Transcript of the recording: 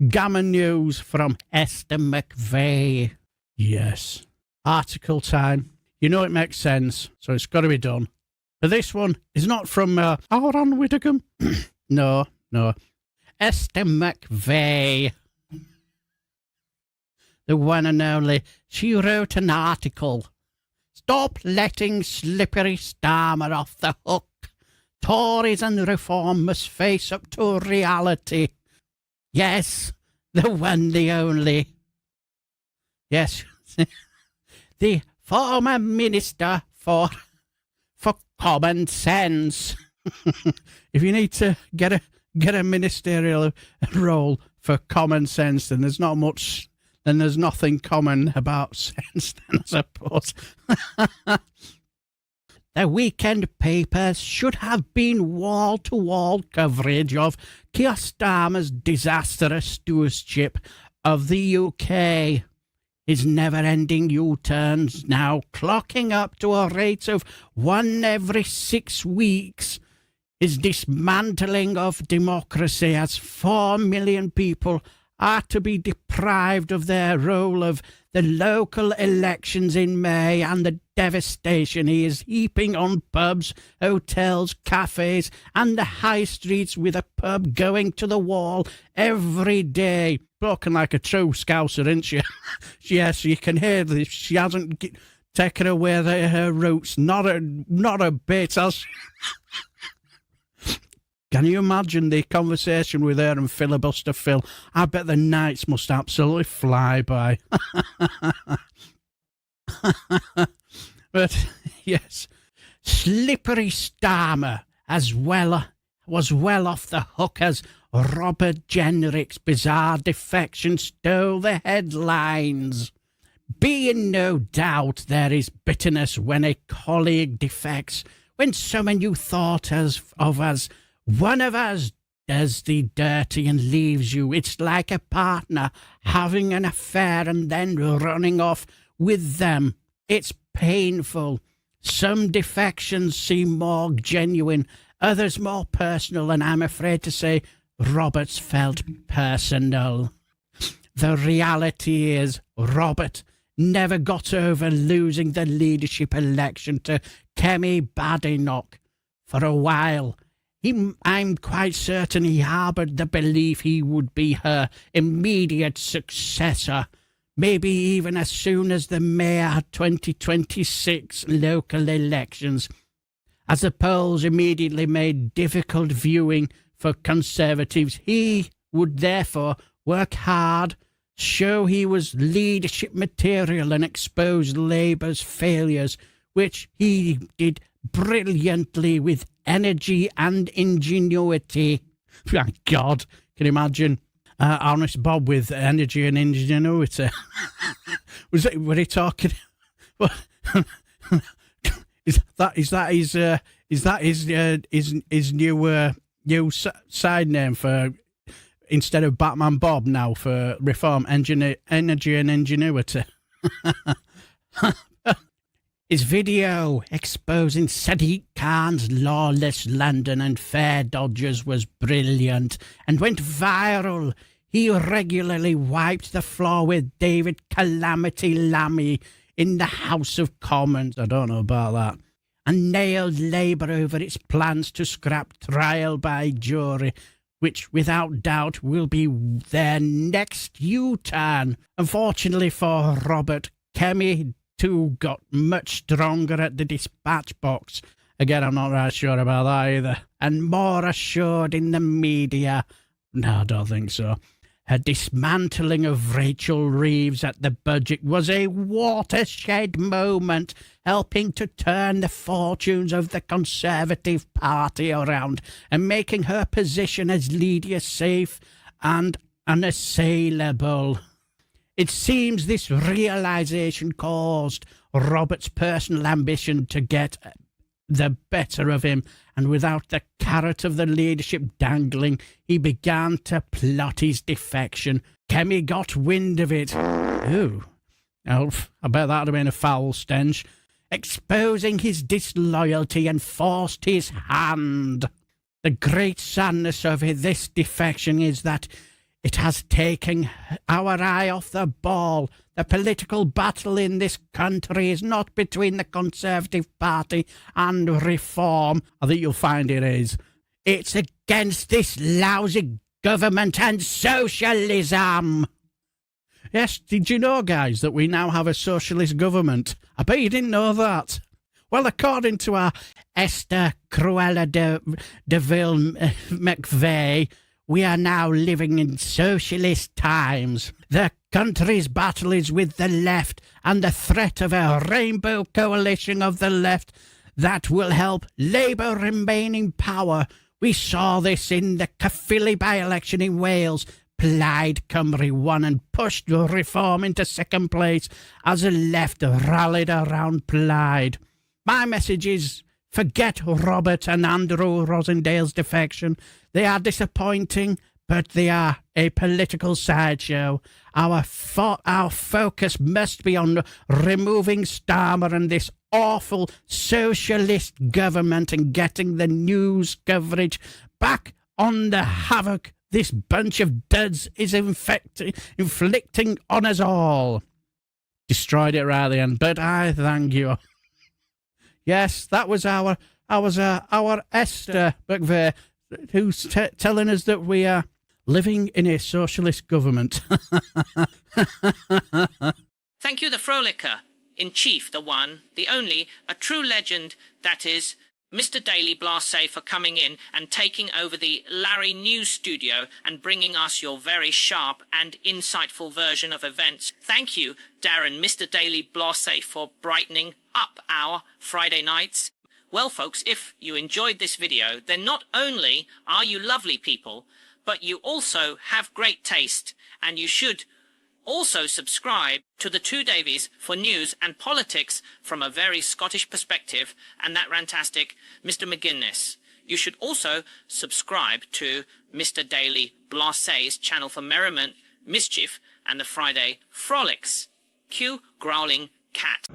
Gammon news from Esther McVeigh. Yes. Article time. You know it makes sense, so it's got to be done. But this one is not from Auran Widdicombe. No. Esther McVeigh. The one and only. She wrote an article. Stop letting slippery Starmer off the hook. Tories and reform must face up to reality. Yes, the one, the only. Yes, the former Minister for Common Sense. If you need to get a ministerial role for common sense, then there's not much. Then there's nothing common about sense, then, I suppose. The weekend papers should have been wall-to-wall coverage of Keir Starmer's disastrous stewardship of the UK. His never-ending U-turns now clocking up to a rate of 1 every 6 weeks. His dismantling of democracy as 4 million people are to be deprived of their role of the local elections in May, and the devastation he is heaping on pubs, hotels, cafes and the high streets, with a pub going to the wall every day. Spoken like a true Scouser, isn't she? Yes, you can hear this. She hasn't taken away her roots. Not a bit, has she? Can you imagine the conversation with her and Filibuster Phil? I bet the nights must absolutely fly by. But, yes, slippery Starmer was well off the hook as Robert Jenrick's bizarre defection stole the headlines. Be in no doubt there is bitterness when a colleague defects, when someone you thought of as one of us does the dirty and leaves you. It's like a partner having an affair and then running off with them. It's painful. Some defections seem more genuine, others more personal, and I'm afraid to say Robert's felt personal. The reality is Robert never got over losing the leadership election to Kemi Badenoch. For a while, I'm quite certain he harboured the belief he would be her immediate successor, maybe even as soon as the May 2026 local elections. As the polls immediately made difficult viewing for Conservatives, he would therefore work hard, show he was leadership material and expose Labour's failures, which he did brilliantly with energy and ingenuity. Thank God. Can you imagine Honest Bob with energy and ingenuity? Were he talking? Is that his new side name for, instead of Batman Bob now, for Reform Energy and Ingenuity? His video exposing Sadiq Khan's lawless London and fare dodgers was brilliant and went viral. He regularly wiped the floor with David Calamity Lammy in the House of Commons. I don't know about that. And nailed Labour over its plans to scrap trial by jury, which without doubt will be their next U-turn. Unfortunately for Robert, Kemi too got much stronger at the dispatch box. Again, I'm not right sure about that either. And more assured in the media. No, I don't think so. Her dismantling of Rachel Reeves at the budget was a watershed moment, helping to turn the fortunes of the Conservative Party around and making her position as leader safe and unassailable. It seems this realisation caused Robert's personal ambition to get the better of him, and without the carrot of the leadership dangling, he began to plot his defection. Kemi got wind of it. Ooh. Oh, I bet that would have been a foul stench. Exposing his disloyalty and forced his hand. The great sadness of this defection is that It has taken our eye off the ball. The political battle in this country is not between the Conservative Party and Reform. I think you'll find it is. It's against this lousy government and socialism. Yes, did you know, guys, that we now have a socialist government? I bet you didn't know that. Well, according to our Esther Cruella de Ville McVeigh, we are now living in socialist times. The country's battle is with the left, and the threat of a rainbow coalition of the left that will help Labour remain in power. We saw this in the Caerphilly by-election in Wales. Plaid Cymru won and pushed Reform into second place as the left rallied around Plaid. My message is, forget Robert and Andrew Rosendale's defection. They are disappointing, but they are a political sideshow. Our focus must be on removing Starmer and this awful socialist government and getting the news coverage back on the havoc this bunch of duds is inflicting on us all. Destroyed it right at the end, but I thank you. Yes, that was our Esther McVeigh, who's telling us that we are living in a socialist government. Thank you, the Frolicker, in chief, the one, the only, a true legend, that is, Mr. Daily Blase, for coming in and taking over the Larry News Studio and bringing us your very sharp and insightful version of events. Thank you, Darren, Mr. Daily Blase, for brightening up our Friday nights. Well, folks, if you enjoyed this video, then not only are you lovely people, but you also have great taste, and you should also subscribe to the Two Davies for news and politics from a very Scottish perspective, and that rantastic Mr. McGuinness. You should also subscribe to Mr. Daily Blase's channel for merriment, mischief, and the Friday frolics. Cue growling cat.